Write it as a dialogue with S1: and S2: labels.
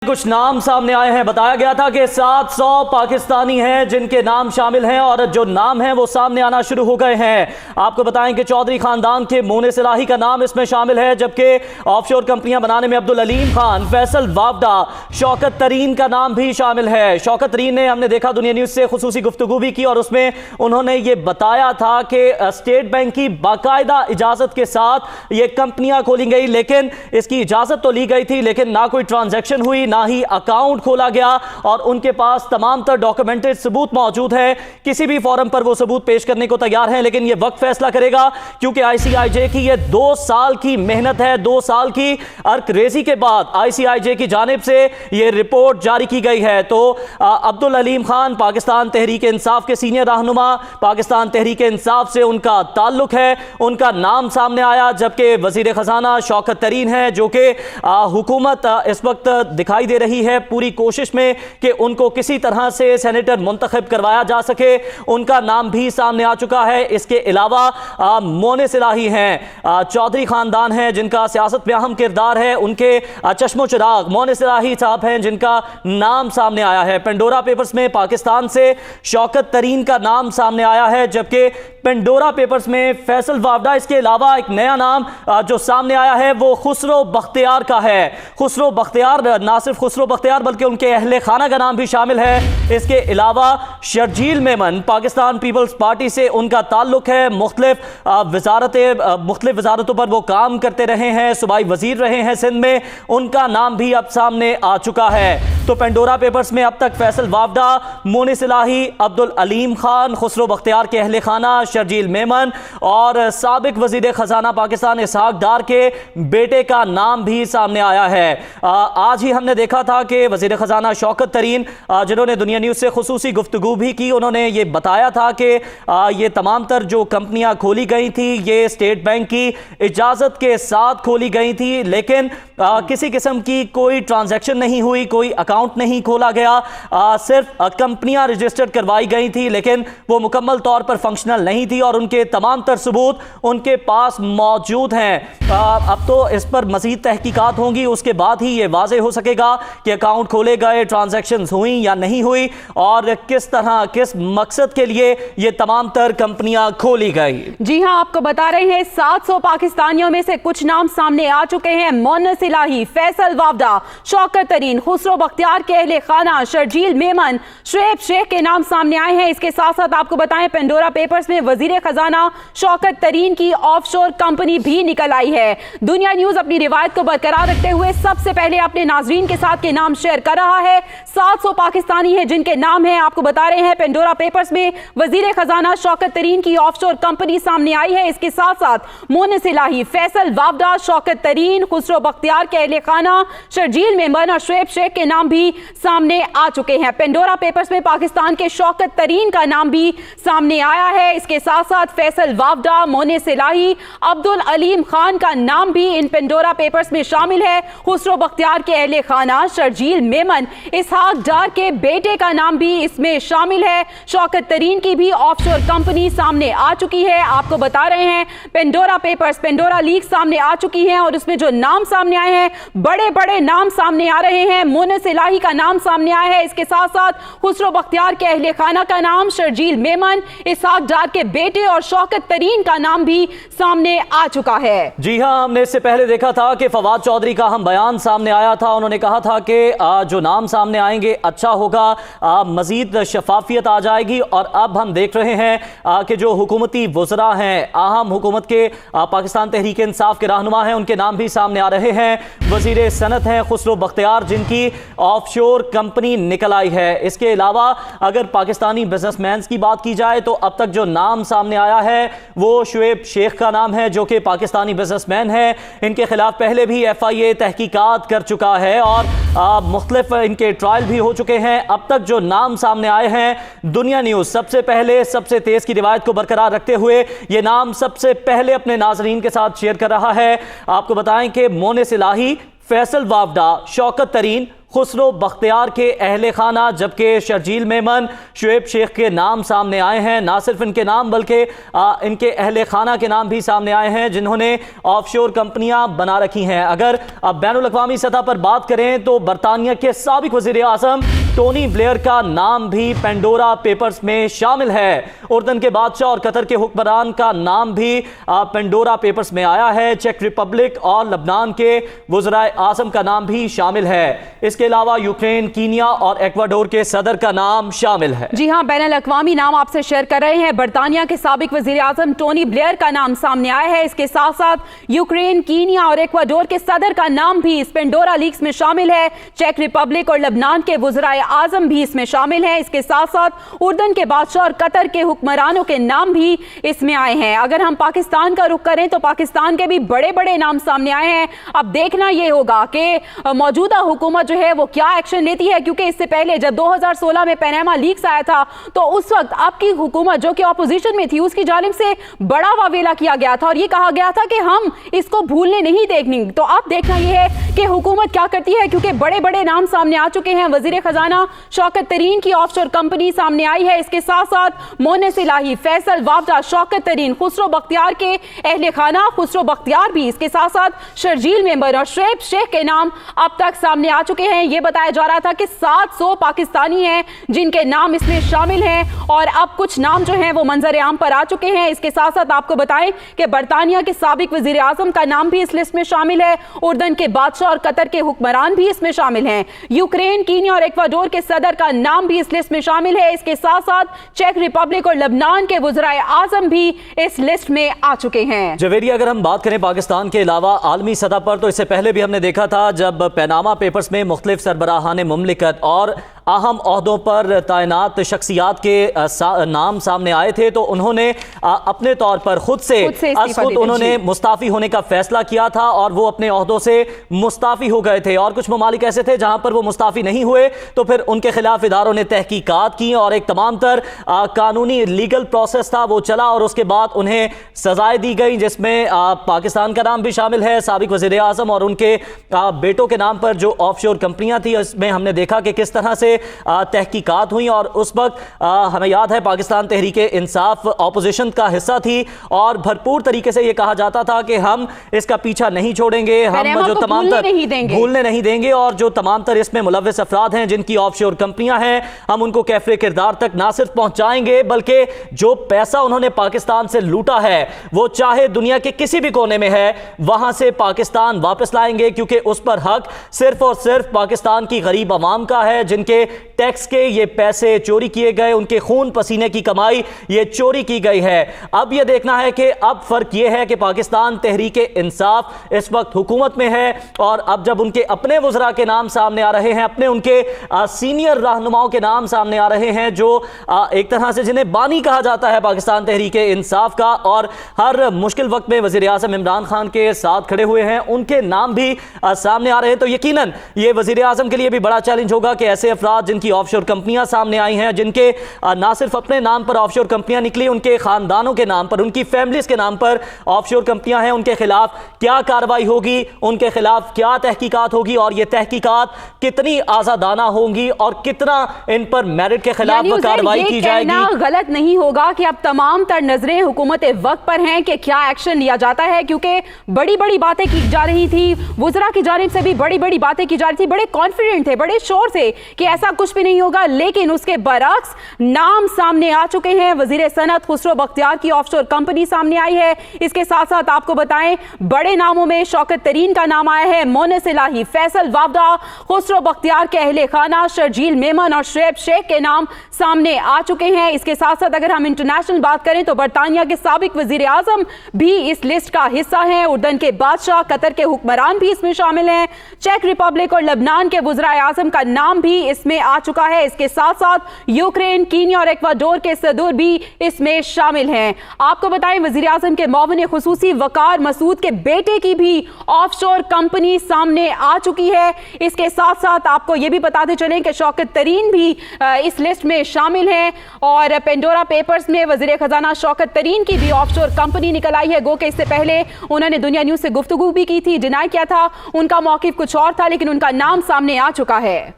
S1: کچھ نام سامنے آئے ہیں. بتایا گیا تھا کہ 700 پاکستانی ہیں جن کے نام شامل ہیں اور جو نام ہیں وہ سامنے آنا شروع ہو گئے ہیں. آپ کو بتائیں کہ چودھری خاندان کے مونے صلاحی کا نام اس میں شامل ہے، جبکہ آف شور کمپنیاں بنانے میں عبدالعلیم خان، فیصل وافدہ، شوکت ترین کا نام بھی شامل ہے. شوکت ترین نے ہم نے دیکھا دنیا نیوز سے خصوصی گفتگو بھی کی اور اس میں انہوں نے یہ بتایا تھا کہ اسٹیٹ بینک کی باقاعدہ اجازت کے ساتھ یہ کمپنیاں کھولی گئی، لیکن اس کی اجازت تو لی گئی تھی لیکن نہ کوئی ٹرانزیکشن ہوئی، نہ ہی اکاؤنٹ کھولا گیا، اور ان کے پاس تمام تر ڈاکومنٹڈ ثبوت موجود ہے. کسی بھی فورم پر وہ ثبوت پیش کرنے کو تیار ہیں، لیکن یہ وقت فیصلہ کرے گا کیونکہ آئی سی آئی جے کی یہ 2 سال کی محنت ہے. 2 سال کی ارک ریزی کے بعد آئی سی آئی جے کی جانب سے یہ رپورٹ جاری کی گئی ہے. تو عبدالعلیم خان پاکستان تحریک انصاف کے سینئر رہنما، پاکستان تحریک انصاف سے ان کا تعلق ہے، ان کا نام سامنے آیا، جبکہ وزیر خزانہ شوکت ترین ہے جو کہ حکومت اس وقت دکھائی دے رہی ہے پوری کوشش میں کہ ان کو کسی طرح سے سینیٹر منتخب کروایا جا سکے، ان کا نام بھی سامنے آ چکا ہے. اس کے علاوہ مونے صلاحی ہیں، چودھری خاندان ہیں جن کا سیاست میں اہم کردار ہے، ان کے چشم و چراغ مونے صلاحی صاحب ہیں جن کا نام سامنے آیا ہے. پینڈورا پیپرز میں پاکستان سے شوکت ترین کا نام سامنے آیا ہے، جبکہ پینڈورا پیپرز میں فیصل وافدہ. اس کے علاوہ ایک نیا نام جو سامنے آیا ہے وہ خسرو بختیار کا ہے. خسرو بختیار نہ صرف خسرو بختیار بلکہ ان کے اہل خانہ کا نام بھی شامل ہے. اس کے علاوہ شرجیل میمن پاکستان پیپلز پارٹی سے ان کا تعلق ہے، مختلف وزارتوں پر وہ کام کرتے رہے ہیں، صوبائی وزیر رہے ہیں سندھ میں، ان کا نام بھی اب سامنے آ چکا ہے. تو پینڈورا پیپرز میں اب تک فیصل وافدہ، مونے صلاحی، عبدالعلیم خان، خسرو بختیار کے اہل خانہ شرجیل میمن اور سابق وزیر خزانہ پاکستان اسحاق ڈار کے بیٹے کا نام بھی سامنے آیا ہے. آج ہی ہم نے دیکھا تھا کہ وزیر خزانہ شوکت ترین جنہوں نے دنیا نیوز سے خصوصی گفتگو بھی کی، انہوں نے یہ بتایا تھا کہ یہ تمام تر جو کمپنیاں کھولی گئی تھی یہ اسٹیٹ بینک کی اجازت کے ساتھ کھولی گئی تھی، لیکن کسی قسم کی کوئی ٹرانزیکشن نہیں ہوئی، کوئی اکاؤنٹ نہیں کھولا گیا، صرف کمپنیاں رجسٹرڈ کروائی گئی تھی لیکن وہ مکمل طور پر فنکشنل نہیں تھی اور ان کے تمام تر ثبوت ان کے پاس موجود ہیں. اب تو اس پر مزید تحقیقات ہوں گی، اس کے بعد ہی یہ واضح ہو سکے گا کہ اکاؤنٹ کھولے گئے، ٹرانزیکشنز ہوئیں یا نہیں ہوئی اور کس طرح کس مقصد کے لیے یہ تمام تر کمپنیاں کھولی گئی.
S2: جی ہاں، آپ کو بتا رہے ہیں 700 پاکستانیوں میں سے کچھ نام سامنے آ چکے ہیں. مونے صلاحی، فیصل وافدہ، شوکت ترین، خسرو بختیار کے اہل خانہ شرجیل میمن، شعیب شیخ کے نام سامنے آئے ہیں. اس کے ساتھ ساتھ آپ کو بتائیں پینڈورا پیپرز میں وزیر خزانہ شوکت ترین کی آف شور کمپنی بھی نکل آئی ہے. دنیا نیوز اپنی روایت کو برقرار رکھتے ہوئے سب سے پہلے اپنے ناظرین کے ساتھ کے نام شیئر کر رہا ہے. 700 پاکستانی ہیں جن کے نام ہیں، آپ کو بتا رہے ہیں پینڈورا پیپرز میں وزیر خزانہ شوکت ترین کی آف شور کمپنی سامنے آئی ہے. اس کے ساتھ ساتھ مونے صلاحی، فیصل وافدہ، شوکت ترین، خسرو بختیار کے اہل خانہ شرجیل میمن اور شعیب شیخ کے نام بھی سامنے آ چکے ہیں. پینڈورا پیپرز میں پاکستان کے شوکت ترین کا نام بھی سامنے آیا ہے. اس کے ساتھ ساتھ فیصل وافدہ، مونے صلاحی، عبدالعلیم خان کا نام بھی ان پینڈورا پیپرز میں شامل ہے. خسرو بختیار کے اہل خانہ شرجیل میمن، اسحاق ڈار کے بیٹے کا نام بھی اس میں شامل ہے. شوکت ترین کی بھی آف شور کمپنی سامنے آ چکی ہے. آپ کو بتا رہے ہیں پینڈورا پیپرز، پینڈورا لیک سامنے آ چکی ہیں اور اس میں جو نام سامنے آئے ہیں بڑے بڑے نام سامنے آ رہے ہیں. مونے صلاحی کا نام سامنے آیا ہے. اس کے ساتھ ساتھ خسرو بختیار کے اہل خانہ کا نام، شرجیل میمن، اسحاق ڈار کے بیٹے اور شوکت ترین کا نام بھی سامنے آ چکا ہے.
S1: جی ہاں، ہم نے اس سے پہلے دیکھا تھا کہ فواد چودھری کا ہم بیان سامنے آیا تھا. انہوں نے کہا تھا کہ جو نام سامنے آئیں گے اچھا ہوگا، مزید شفافیت آ جائے گی. اور اب ہم دیکھ رہے ہیں کہ جو حکومتی وزراء ہیں، اہم حکومت کے پاکستان تحریک انصاف کے رہنما ہیں، ان کے نام بھی سامنے آ رہے ہیں. وزیر صنعت ہیں خسرو بختیار جن کی آف شور کمپنی نکل آئی ہے. اس کے علاوہ اگر پاکستانی بزنس مینز کی بات کی جائے تو اب تک جو نام سامنے آیا ہے وہ شعیب شیخ کا نام ہے جو کہ پاکستانی بزنس مین ہے. ان کے خلاف پہلے بھی ایف آئی اے تحقیقات کر چکا ہے اور مختلف ان کے ٹرائل بھی ہو چکے ہیں. اب تک جو نام سامنے آئے ہیں، دنیا نیوز سب سے پہلے سب سے تیز کی روایت کو برقرار رکھتے ہوئے یہ نام سب سے پہلے اپنے ناظرین کے ساتھ شیئر کر رہا ہے. آپ کو بتائیں کہ مونے صلاحی، فیصل وافدہ، شوکت ترین، خسرو بختیار کے اہل خانہ، جبکہ شرجیل میمن، شعیب شیخ کے نام سامنے آئے ہیں۔ نہ صرف ان کے نام بلکہ ان کے اہل خانہ کے نام بھی سامنے آئے ہیں جنہوں نے آف شور کمپنیاں بنا رکھی ہیں۔ اگر بین الاقوامی سطح پر بات کریں تو برطانیہ کے سابق وزیر اعظم ٹونی بلیئر کا نام بھی پینڈورا پیپرز میں شامل ہے۔ اردن کے بادشاہ اور قطر کے حکمران کا نام بھی پینڈورا پیپرز میں آیا ہے۔ چیک ریپبلک اور لبنان کے وزرائے اعظم کا نام بھی شامل ہے۔ اس کے علاوہ یوکرین، کینیا اور ایکواڈور کے صدر کا نام شامل ہے۔
S2: جی ہاں، بین الاقوامی نام آپ سے شیئر کر رہے ہیں۔ برطانیہ کے سابق وزیر اعظم ٹونی بلیئر کا نام سامنے آیا ہے۔ اس کے ساتھ ساتھ یوکرین، کینیا اور ایکواڈور کے صدر کا نام بھی اس پینڈورا لیکس میں شامل ہے۔ چیک ریپبلک اور لبنان کے وزرائے اعظم بھی اس میں شامل ہیں۔ اس کے ساتھ ساتھ اردن کے بادشاہ اور قطر کے حکمرانوں کے نام بھی اس میں آئے ہیں۔ اگر ہم پاکستان کا رخ کریں تو پاکستان کے بھی بڑے بڑے نام سامنے آئے ہیں۔ اب دیکھنا یہ ہوگا کہ موجودہ حکومت جو ہے وہ کیا ایکشن لیتی ہے، کیونکہ اس سے پہلے جب 2016 میں پیناما لیکس آیا تھا تو اس وقت آپ کی حکومت جو کہ اپوزیشن میں تھی اس کی جانب سے بڑا واویلا کیا گیا تھا اور یہ کہا گیا تھا کہ ہم اس کو بھولنے نہیں دیں گے۔ تو اب دیکھنا یہ ہے کہ حکومت کیا کرتی ہے، کیونکہ بڑے بڑے نام سامنے آ چکے ہیں۔ وزیر خزانہ شوکت ترین کی آف شور کمپنی سامنے آئی ہے۔ اس کے ساتھ ساتھ مونس الہی، فیصل وافدہ، شوکت ترین، خسرو بختیار کے اہل خانہ خسرو بختیار بھی، اس کے ساتھ ساتھ شرجیل میمن اور شعیب شیخ کے نام اب تک سامنے آ چکے ہیں۔ یہ بتایا جا رہا تھا کہ 700 پاکستانی ہیں جن کے نام اس میں شامل ہیں اور اب کچھ نام جو ہیں وہ منظر عام پر آ چکے ہیں۔ اس کے ساتھ ساتھ آپ کو بتائیں کہ برطانیہ کے سابق وزیر اعظم کا نام بھی اس لسٹ میں شامل ہے۔ اردن کے بادشاہ اور قطر کے حکمران بھی اس میں شامل ہیں۔ یوکرین، کینیا اور ایکواڈور کے صدر کا نام بھی اس لسٹ میں شامل ہے۔ اس کے ساتھ ساتھ چیک ریپبلک اور لبنان کے وزرائے اعظم بھی اس لسٹ میں آ چکے ہیں۔
S1: جویری، اگر ہم بات کریں پاکستان کے علاوہ عالمی سطح پر تو اس سے پہلے بھی ہم نے دیکھا تھا جب پیناما پیپرز میں مختلف سربراہان مملکت اور اہم عہدوں پر تعینات شخصیات کے نام سامنے آئے تھے تو انہوں نے اپنے طور پر خود سے انہوں نے مستعفی ہونے کا فیصلہ کیا تھا اور وہ اپنے عہدوں سے مستعفی ہو گئے تھے۔ اور کچھ ممالک ایسے تھے جہاں پر وہ مستعفی نہیں ہوئے تو پھر ان کے خلاف اداروں نے تحقیقات کی اور ایک تمام تر قانونی لیگل پروسیس تھا وہ چلا اور اس کے بعد انہیں سزائیں دی گئی، جس میں پاکستان کا نام بھی شامل ہے۔ سابق وزیر اعظم اور ان کے بیٹوں کے نام پر جو آف شور کمپنیاں تھیں اس میں ہم نے دیکھا کہ کس طرح سے تحقیقات ہوئیں اور اس وقت ہمیں یاد ہے پاکستان تحریک انصاف اپوزیشن کا حصہ تھی اور بھرپور طریقے سے یہ کہا جاتا تھا کہ ہم اس کا پیچھا نہیں چھوڑیں گے، ہم جو تمام تر بھولنے نہیں دیں گے اور جو تمام تر اس میں ملوث افراد ہیں جن کی آف شور کمپنیاں ہیں ہم ان کو کیفر کردار تک نہ صرف پہنچائیں گے بلکہ جو پیسہ انہوں نے پاکستان سے لوٹا ہے وہ چاہے دنیا کے کسی بھی کونے میں ہے وہاں سے پاکستان واپس لائیں گے، کیونکہ اس پر حق صرف اور صرف پاکستان کی غریب عوام کا ہے جن کے ٹیکس کے یہ پیسے چوری کیے گئے، ان کے خون پسینے کی کمائی یہ چوری کی گئی ہے۔ اب یہ دیکھنا ہے کہ اب فرق یہ ہے کہ پاکستان تحریک انصاف اس وقت حکومت میں ہے اور اب جب ان کے اپنے وزراء کے نام سامنے آ رہے ہیں، اپنے ان کے سینئر رہنماؤں کے نام سامنے آ رہے ہیں جو ایک طرح سے جنہیں بانی کہا جاتا ہے پاکستان تحریک انصاف کا اور ہر مشکل وقت میں وزیر اعظم عمران خان کے ساتھ کھڑے ہوئے ہیں، ان کے نام بھی سامنے آ رہے ہیں، تو یقیناً یہ وزیر اعظم کے لیے بھی بڑا چیلنج ہوگا کہ ایسے افراد جن کی آف شور کمپنیاں سامنے آئی ہیں، جن کے نہ صرف اپنے نام پر آف شور کمپنیاں نکلی، ان کے خاندانوں کے نام پر، ان کی فیملیز کے نام پر آف شور کمپنیاں ہیں، ان کے خلاف کیا کارروائی ہوگی، ان کے خلاف کیا تحقیقات ہوگی اور یہ تحقیقات کتنی آزادانہ ہوں گی اور کتنا ان پر میرٹ کے خلاف کارروائی کی جائے گی۔
S2: غلط نہیں ہوگا کہ اب تمام تر نظریں حکومت وقت پر ہیں کہ کیا ایکشن لیا جاتا ہے، کیونکہ بڑی بڑی باتیں کی جا رہی تھی، وزراء کی جانب سے بھی بڑی بڑی باتیں کی جا رہی تھی، بڑے کانفیڈنٹ تھے، بڑے شور سے کہ ایسا کچھ بھی نہیں ہوگا، لیکن اس کے برعکس نام سامنے آ چکے ہیں۔ وزیر صنعت خسرو بختیار کی آف شور کمپنی سامنے آئی ہے۔ اس کے ساتھ ساتھ آپ کو بتائیں بڑے ناموں میں شوکت ترین کا نام آیا ہے، مونس الہی، فیصل وافدہ، خسرو بختیار کے اہل خانہ شرجیل میمن اور شعیب شیخ کے نام سامنے آ چکے ہیں۔ اس کے ساتھ ساتھ اگر ہم انٹرنیشنل بات کریں تو برطانیہ کے سابق وزیر اعظم بھی اس لسٹ کا حصہ ہیں، اردن کے بادشاہ، قطر کے حکمران بھی اس میں شامل ہیں، چیک ریپبلک اور لبنان کے وزرائے اعظم کا نام بھی اس میں آ چکا ہے۔ اس کے ساتھ ساتھ یوکرین، کینیا اور ایکواڈور کے صدور بھی اس میں شامل ہیں۔ آپ کو بتائیں وزیر اعظم کے معاون خصوصی وقار مسعود کے بیٹے کی بھی آف شور کمپنی سامنے آ چکی ہے۔ اس کے ساتھ ساتھ آپ کو یہ بھی بتاتے چلیں ہیں کہ شوکت ترین بھی اس لسٹ میں شامل ہیں، اور پینڈورا پیپرز میں وزیر خزانہ شوکت ترین کی بھی آف شور کمپنی نکل آئی ہے، گو کہ اس سے پہلے انہوں نے دنیا نیوز سے گفتگو بھی کی تھی، ڈینائی کیا تھا، ان کا موقف کچھ اور تھا، لیکن ان کا نام سامنے آ چکا ہے۔